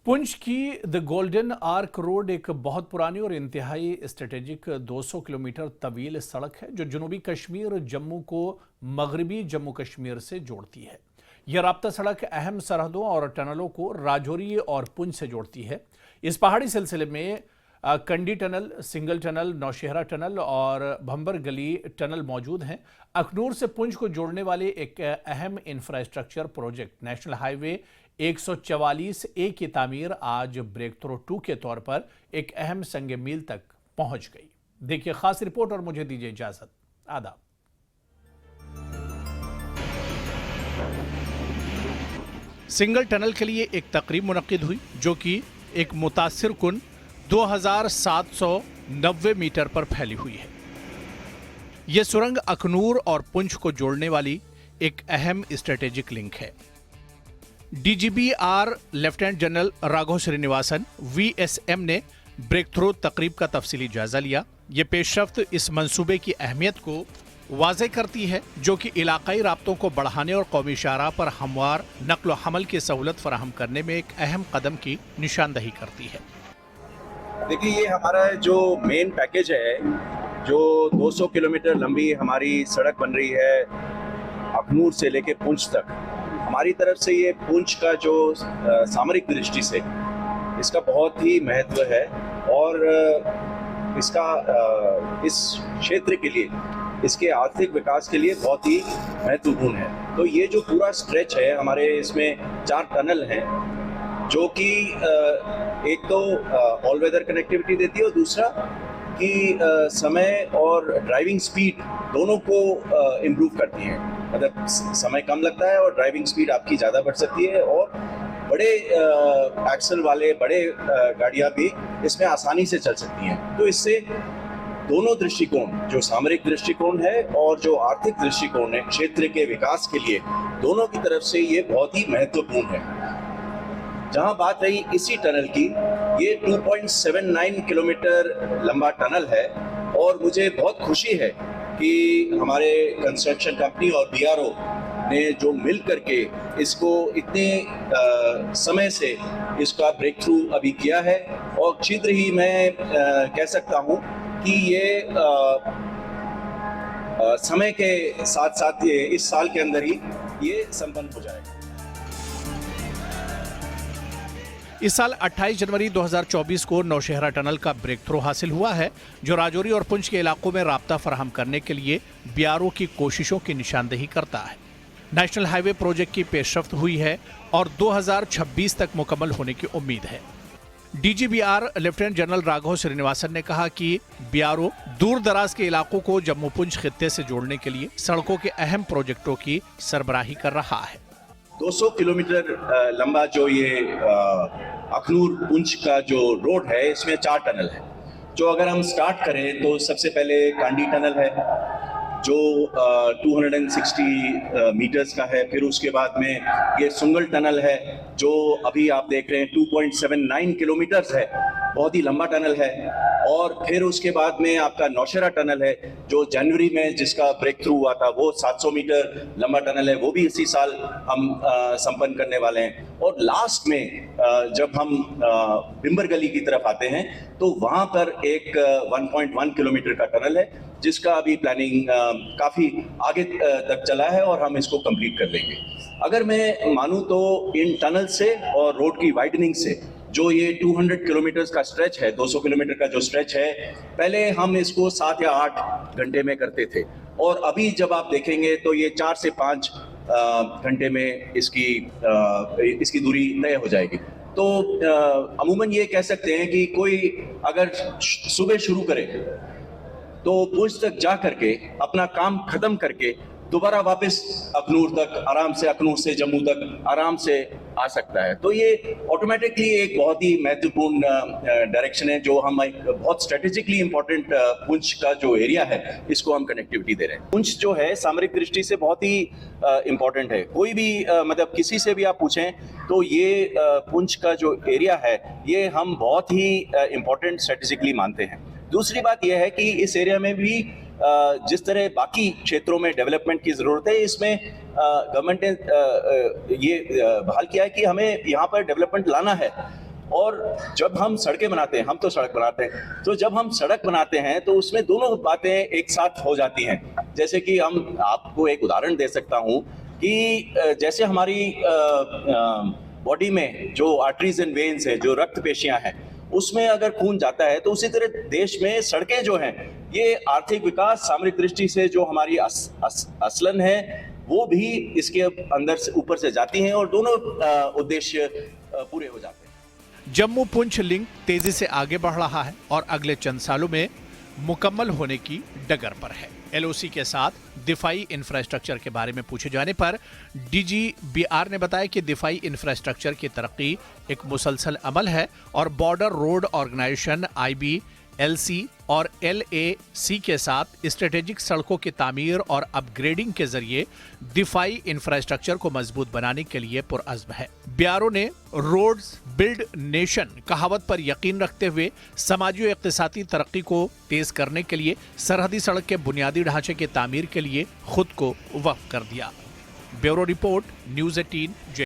पुंछ की the golden arc road एक बहुत पुरानी और इंतहाई स्ट्रेटेजिक 200 किलोमीटर तवील सड़क है जो जनूबी कश्मीर जम्मू को मगरबी जम्मू कश्मीर से जोड़ती है। यह राब्ता सड़क अहम सरहदों और टनलों को राजौरी और पुंछ से जोड़ती है। इस पहाड़ी सिलसिले में Kandi tunnel, single tunnel, Naushera tunnel और भंबर गली टनल मौजूद हैं। अखनूर से पुंछ को जोड़ने वाले एक अहम infrastructure project national highway 144A की तामीर आज ब्रेक थ्रू 2 के तौर पर एक अहम संग मील तक पहुंच गई। देखिए खास रिपोर्ट और मुझे दीजिए इजाजत। आदाब। सिंगल टनल के लिए एक तकरीब मुनक्किद हुई जो कि एक मुतासिर कुन 2790 मीटर पर फैली हुई है। यह सुरंग अखनूर और पुंछ को जोड़ने वाली एक अहम स्ट्रेटेजिक लिंक है। DGBR lieutenant general Raghav Srinivasan VSM ने ब्रेक थ्रू तकरीब का तफसीली जायजा लिया। ये पेशरफ्त इस मंसूबे की अहमियत को वाज़े करती है जो कि इलाकाई राब्तों को बढ़ाने और कौमी शाहराह पर हमवार नक्ल व हमल की सहूलत फराहम करने में एक अहम कदम की निशानदही करती है। देखिए, ये हमारा जो मेन पैकेज है, जो 200 किलोमीटर लंबी हमारी सड़क बन रही है अखनूर से लेके पुंछ तक। हमारी तरफ से ये पुंछ का जो सामरिक दृष्टि से इसका बहुत ही महत्व है और इसका इस क्षेत्र के लिए, इसके आर्थिक विकास के लिए बहुत ही महत्वपूर्ण है। तो ये जो पूरा स्ट्रेच है हमारे, इसमें 4 टनल हैं जो कि एक तो ऑल वेदर कनेक्टिविटी देती है और दूसरा कि समय और ड्राइविंग स्पीड दोनों को इम्प्रूव करती हैं। मतलब समय कम लगता है और ड्राइविंग स्पीड आपकी ज़्यादा बढ़ सकती है और बड़े एक्सल वाले बड़े गाड़ियाँ भी इसमें आसानी से चल सकती हैं। तो इससे दोनों दृष्टिकोण, जो सामरिक दृष्टिकोण है और जो आर्थिक दृष्टिकोण है क्षेत्र के विकास के लिए, दोनों की तरफ से ये बहुत ही महत्वपूर्ण है। जहाँ बात रही इसी टनल की, ये 2.79 किलोमीटर लंबा टनल है और मुझे बहुत खुशी है कि हमारे कंस्ट्रक्शन कंपनी और BRO ने जो मिल करके इसको इतने समय से इसका ब्रेक थ्रू अभी किया है और शीघ्र ही मैं कह सकता हूँ कि ये समय के साथ साथ इस साल के अंदर ही ये संपन्न हो जाएगा। इस साल 28 जनवरी 2024 को नौशहरा टनल का ब्रेक थ्रू हासिल हुआ है जो राजौरी और पुंछ के इलाकों में राब्ता फराहम करने के लिए BRO की कोशिशों की निशानदेही करता है। नेशनल हाईवे प्रोजेक्ट की पेशरफ्त हुई है और 2026 तक मुकम्मल होने की उम्मीद है। DGBR lieutenant general Raghav Srinivasan ने कहा कि BRO दूर दराज के इलाकों को जम्मू पुंछ खित्ते से जोड़ने के लिए सड़कों के अहम प्रोजेक्टों की सरबराही कर रहा है। 200 किलोमीटर लंबा जो ये अखनूर पुंछ का जो रोड है, इसमें 4 टनल है। जो अगर हम स्टार्ट करें तो सबसे पहले कांडी टनल है जो 260 मीटर्स का है। फिर उसके बाद में ये सुंगल टनल है जो अभी आप देख रहे हैं 2.79 किलोमीटर्स है, बहुत ही लंबा टनल है। और फिर उसके बाद में आपका नौशहरा टनल है जो जनवरी में जिसका ब्रेक थ्रू हुआ था, वो 700 मीटर लंबा टनल है, वो भी इसी साल हम संपन्न करने वाले हैं। और लास्ट में जब हम बिम्बर गली की तरफ आते हैं तो वहाँ पर एक 1.1 किलोमीटर का टनल है जिसका अभी प्लानिंग काफ़ी आगे तक चला है और हम इसको कंप्लीट कर लेंगे। अगर मैं मानूं तो इन टनल से और रोड की वाइडनिंग से जो ये 200 किलोमीटर का स्ट्रेच है, 200 किलोमीटर का जो स्ट्रेच है, पहले हम इसको 7 या 8 घंटे में करते थे और अभी जब आप देखेंगे तो ये 4 से 5 घंटे में इसकी दूरी तय हो जाएगी। तो अमूमन ये कह सकते हैं कि कोई अगर सुबह शुरू करे तो पुंछ तक जा करके अपना काम खत्म करके दोबारा वापस अखनूर तक आराम से, अखनूर से जम्मू तक आराम से आ सकता है। तो ये ऑटोमेटिकली एक बहुत ही महत्वपूर्ण डायरेक्शन है जो हम एक बहुत स्ट्रेटेजिकली इंपॉर्टेंट पुंछ का जो एरिया है इसको हम कनेक्टिविटी दे रहे हैं। पुंछ जो है सामरिक दृष्टि से बहुत ही इंपॉर्टेंट है। कोई भी मतलब किसी से भी आप पूछें तो ये पुंछ का जो एरिया है ये हम बहुत ही इंपॉर्टेंट स्ट्रेटेजिकली मानते हैं। दूसरी बात यह है कि इस एरिया में भी जिस तरह बाकी क्षेत्रों में डेवलपमेंट की ज़रूरत है, इसमें गवर्नमेंट ने ये बहाल किया है कि हमें यहाँ पर डेवलपमेंट लाना है और जब हम सड़कें बनाते हैं, हम तो सड़क बनाते हैं, तो जब हम सड़क बनाते हैं तो उसमें दोनों बातें एक साथ हो जाती हैं। जैसे कि हम आपको एक उदाहरण दे सकता हूं कि जैसे हमारी बॉडी में जो आर्टरीज एंड वेन्स है, जो रक्त पेशियां हैं, उसमें अगर खून जाता है तो उसी तरह देश में सड़कें जो हैं, ये आर्थिक विकास, सामरिक दृष्टि से जो हमारी असलन है, वो भी इसके अंदर से ऊपर से जाती हैं और दोनों उद्देश्य पूरे हो जाते हैं। जम्मू पुंछ लिंक तेजी से आगे बढ़ रहा है और अगले चंद सालों में मुकम्मल होने की डगर पर है। एलओसी के साथ दिफाई इंफ्रास्ट्रक्चर के बारे में पूछे जाने पर डीजीबीआर ने बताया कि दिफाई इंफ्रास्ट्रक्चर की तरक्की एक मुसलसल अमल है और बॉर्डर रोड ऑर्गेनाइजेशन IBLC और LAC के साथ स्ट्रेटेजिक सड़कों की तामीर और अपग्रेडिंग के जरिए दिफाई इंफ्रास्ट्रक्चर को मजबूत बनाने के लिए पुरअज़्म है। ब्यूरो ने रोड्स बिल्ड नेशन कहावत पर यकीन रखते हुए समाजी और इक्तिसादी तरक्की को तेज करने के लिए सरहदी सड़क के बुनियादी ढांचे की तामीर के लिए खुद को वक्फ कर दिया। Bureau report, news 18।